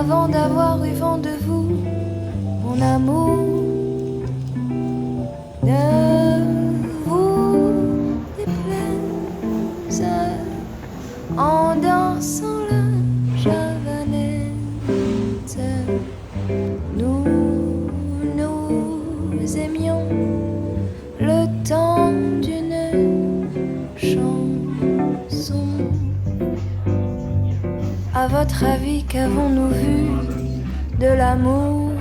avant d'avoir eu vent de vous, mon amour. Ne vous déplaise en dansant la javanaise. Nous nous aimions le temps d'une chanson. À votre avis, qu'avons-nous vu de l'amour?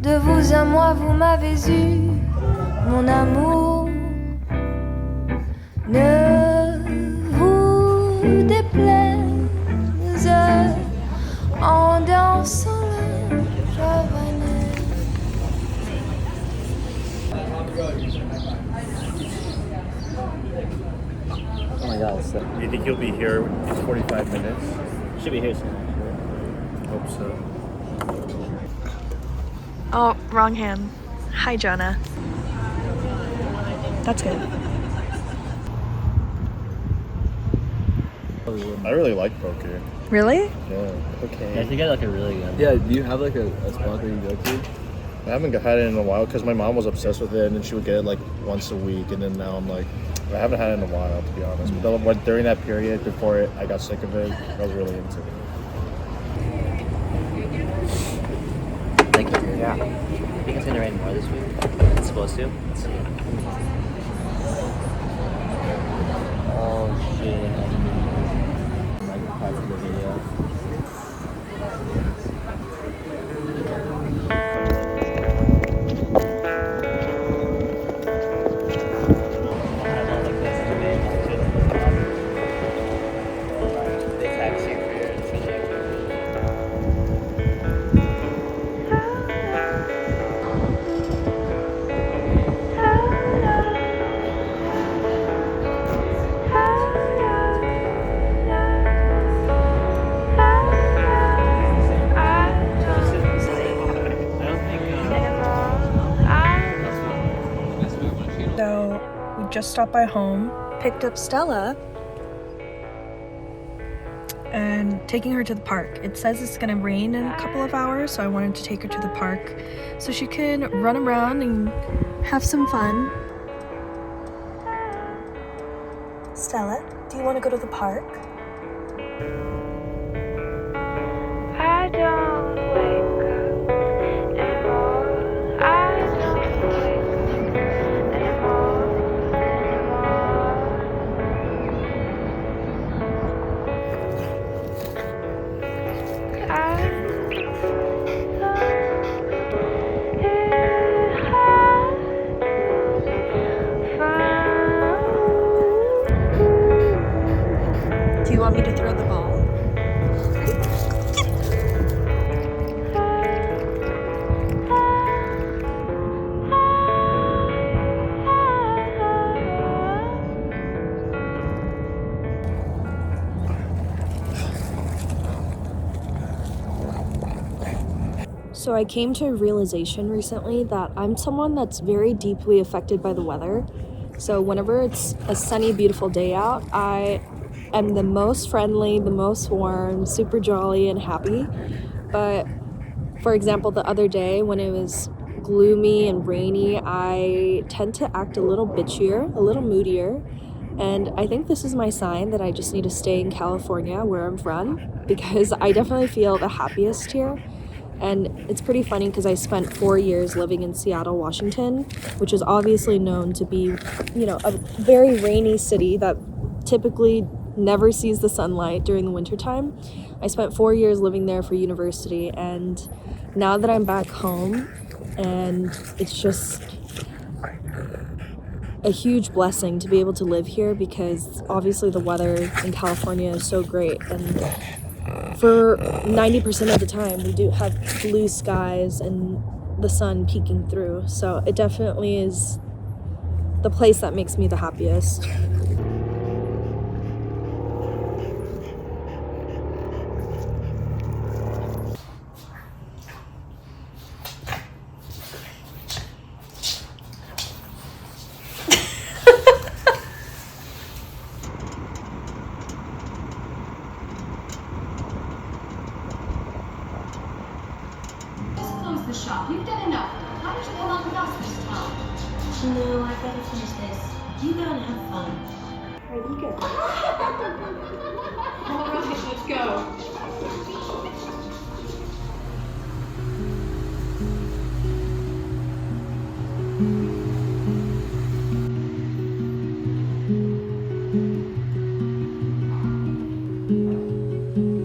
De vous à moi, vous m'avez eu, mon amour. Ne vous déplaise en dansant la javanaise. Oh my god, it's sick. Do you think he'll be here in 45 minutes? Should be here soon, actually. Hope so. Oh, wrong hand. Hi, Jonah. That's good. I really like poker. Really? Yeah. Okay. Yeah, I think I like a really good. Yeah, do you have like a spot that you go to? I haven't had it in a while because my mom was obsessed with it, and then she would get it like once a week, and then now I'm like, I haven't had it in a while, to be honest. But during that period before I got sick of it, I was really into it. Thank you. Yeah. I think it's gonna rain more this week. It's supposed to. Let's see. Oh shit. I might get parts of the video. So we just stopped by home, picked up Stella, and taking her to the park. It says it's gonna rain in a couple of hours, so I wanted to take her to the park so she can run around and have some fun. Stella, do you want to go to the park? I don't wake up anymore. I don't wake up anymore. Do you want me to throw the ball? So I came to a realization recently that I'm someone that's very deeply affected by the weather. So whenever it's a sunny, beautiful day out, I am the most friendly, the most warm, super jolly and happy. But for example, the other day when it was gloomy and rainy, I tend to act a little bitchier, a little moodier. And I think this is my sign that I just need to stay in California, where I'm from, because I definitely feel the happiest here. And it's pretty funny because I spent 4 years living in Seattle, Washington, which is obviously known to be, you know, a very rainy city that typically never sees the sunlight during the wintertime. I spent 4 years living there for university, and now that I'm back home, and it's just a huge blessing to be able to live here, because obviously the weather in California is so great, and for 90% of the time we do have blue skies and the sun peeking through. So it definitely is the place that makes me the happiest. the shop. You've done enough. Why don't you come up with us this time? No, I've got to finish this. You go and have fun. Alright, you go. All right, let's go.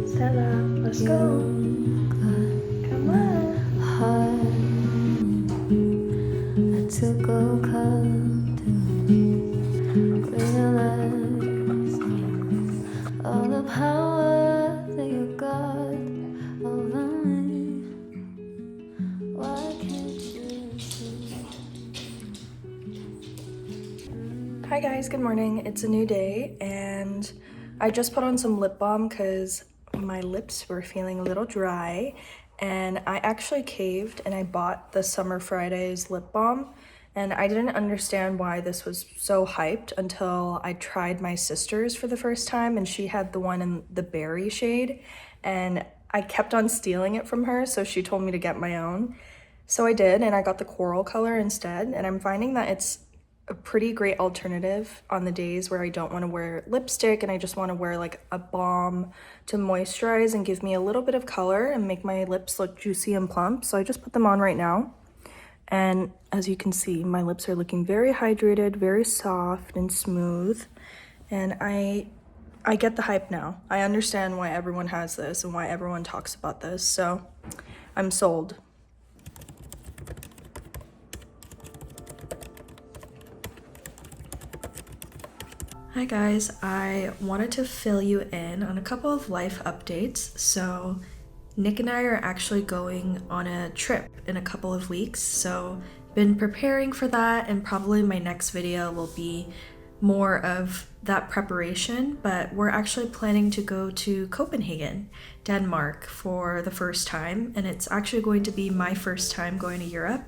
Stella, let's go. Come on. I took a cup to realize all the power that you got over me. Why can't you see? Hi guys, good morning. It's a new day and I just put on some lip balm because my lips were feeling a little dry, and I actually caved and I bought the Summer Fridays lip balm, and I didn't understand why this was so hyped until I tried my sister's for the first time, and she had the one in the berry shade and I kept on stealing it from her, so she told me to get my own. So I did, and I got the coral color instead, and I'm finding that it's a pretty great alternative on the days where I don't want to wear lipstick and I just want to wear like a balm to moisturize and give me a little bit of color and make my lips look juicy and plump. So I just put them on right now. And as you can see, my lips are looking very hydrated, very soft and smooth. And I get the hype now. I understand why everyone has this and why everyone talks about this. So I'm sold. Hi guys, I wanted to fill you in on a couple of life updates. So Nick and I are actually going on a trip in a couple of weeks, so been preparing for that, and probably my next video will be more of that preparation, but we're actually planning to go to Copenhagen, Denmark for the first time, and it's actually going to be my first time going to Europe,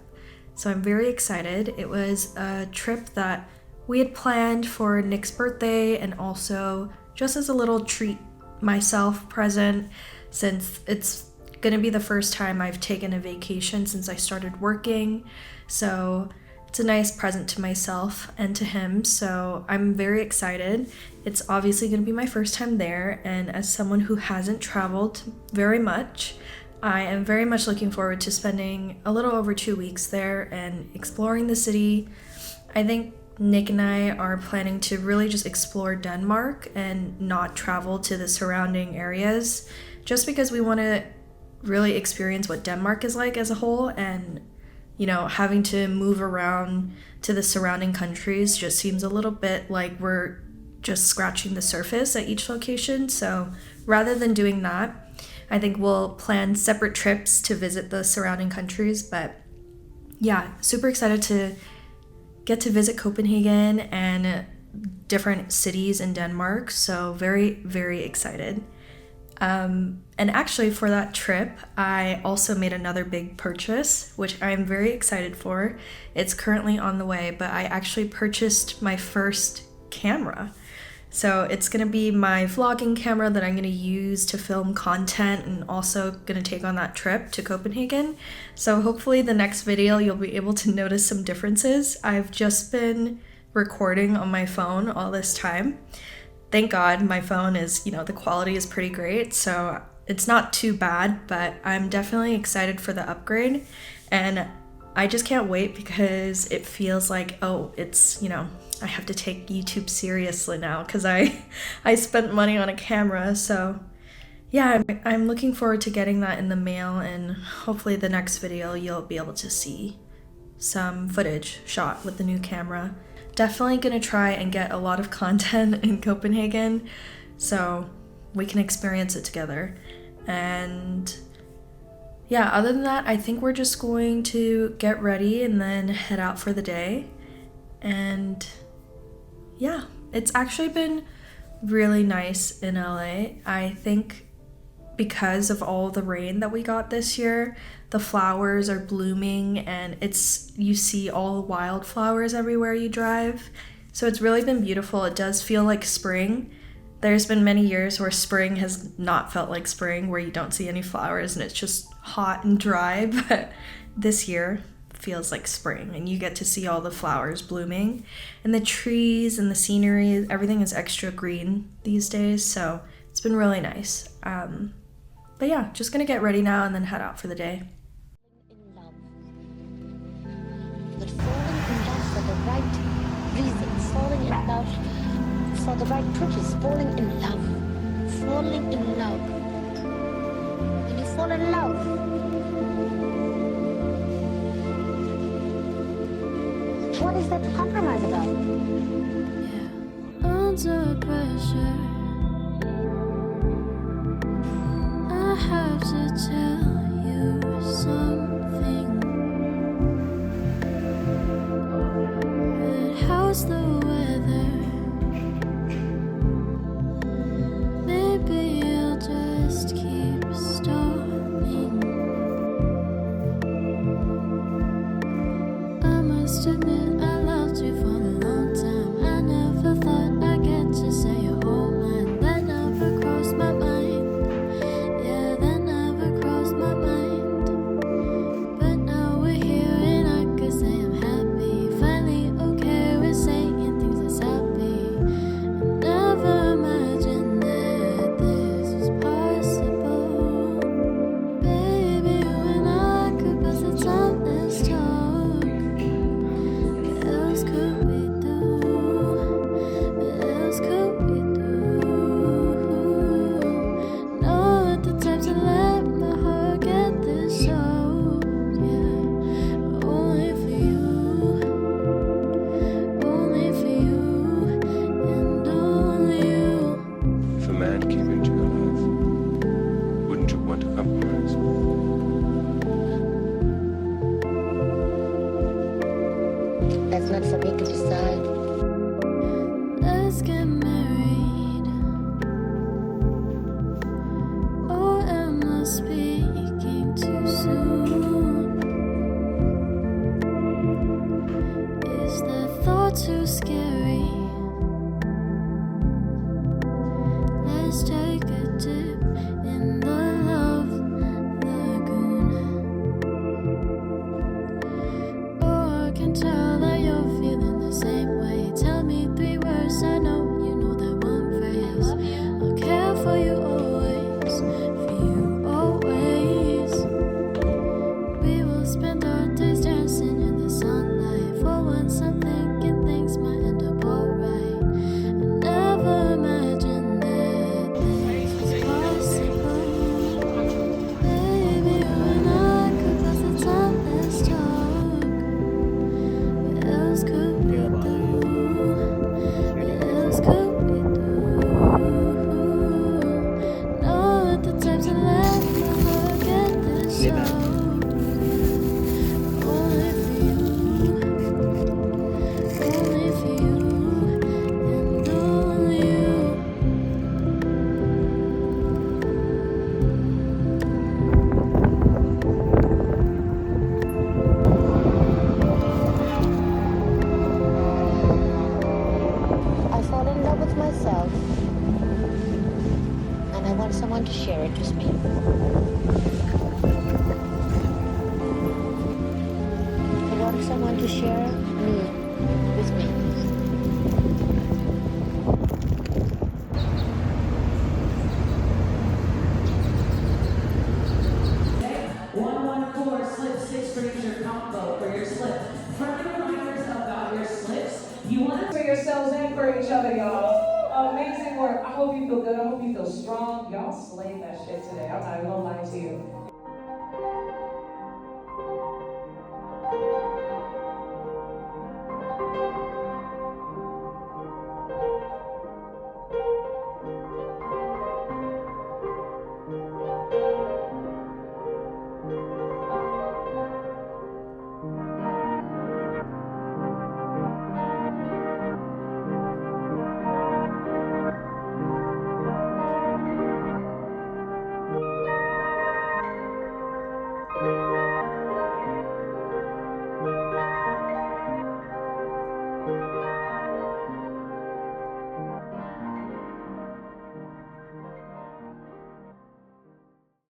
so I'm very excited. It was a trip that we had planned for Nick's birthday and also just as a little treat myself present, since it's gonna be the first time I've taken a vacation since I started working. So it's a nice present to myself and to him, so I'm very excited. It's obviously gonna be my first time there, and as someone who hasn't traveled very much, I am very much looking forward to spending a little over 2 weeks there and exploring the city. I think Nick and I are planning to really just explore Denmark and not travel to the surrounding areas, just because we want to really experience what Denmark is like as a whole, and you know, having to move around to the surrounding countries just seems a little bit like we're just scratching the surface at each location. So rather than doing that, I think we'll plan separate trips to visit the surrounding countries. But yeah, super excited to get to visit Copenhagen and different cities in Denmark, so very, very excited. And actually for that trip, I also made another big purchase, which I'm very excited for. It's currently on the way, but I actually purchased my first camera. So it's gonna be my vlogging camera that I'm gonna use to film content, and also gonna take on that trip to Copenhagen. So hopefully the next video you'll be able to notice some differences. I've just been recording on my phone all this time. Thank God my phone is, you know, the quality is pretty great, so it's not too bad, but I'm definitely excited for the upgrade. And I just can't wait because it feels like, oh, it's, you know, I have to take YouTube seriously now because I spent money on a camera. So yeah, I'm looking forward to getting that in the mail, and hopefully the next video you'll be able to see some footage shot with the new camera. Definitely gonna try and get a lot of content in Copenhagen so we can experience it together. And yeah, other than that, I think we're just going to get ready and then head out for the day. And yeah, it's actually been really nice in LA. I think because of all the rain that we got this year, the flowers are blooming, and you see all the wildflowers everywhere you drive. So it's really been beautiful. It does feel like spring. There's been many years where spring has not felt like spring, where you don't see any flowers and it's just hot and dry, but this year feels like spring and you get to see all the flowers blooming and the trees and the scenery. Everything is extra green these days, so it's been really nice. But yeah, just gonna get ready now and then head out for the day. In love. But falling in love for the right reasons, falling in love for the right purpose, falling in love. Falling in love. When you fall in love, what is that to compromise about? Under pressure, I have to tell you something. But how's the weather? Maybe I'll just keep stalling. I must admit I loved you for a long time. I never thought I'd get to say your whole mind. That never crossed my mind. Yeah, that never crossed my mind. But now we're here and I could say I'm happy. Finally okay with saying things that's happy. I never imagined that this was possible. Baby, you and I could pass the time, let's talk. What else could we do? What else could we do? Not the type to let my heart get this old. Yeah, only for you, and only you. If a man came into your life, wouldn't you want to compromise? that's not for me to decide. Let's get married. Or am I speaking too soon? Is that thought too scary? Let's take a dip in the love lagoon. Or I can tell that you're feeling the same way. Tell me 3 words, I know you know that one phrase. I'll care for you always, for you always. We will spend our days dancing in the sunlight. For once I'm thinking things might end up alright. I never imagined that this was possible. Baby, you and I could pass the time, let's talk. What else could we do? What else could we do? Not the type to let my heart get this old. Only for you, and only you. I fall in love with myself, and I want someone to share it with me. I want someone to share me with me. One four slip 6 brings your combo for your slip. Friendly reminders about your slips. You want to for yourselves and for each other, y'all. Amazing work. I hope you feel good. I hope you feel strong. Y'all slayed that shit today. I'm not even gonna lie to you.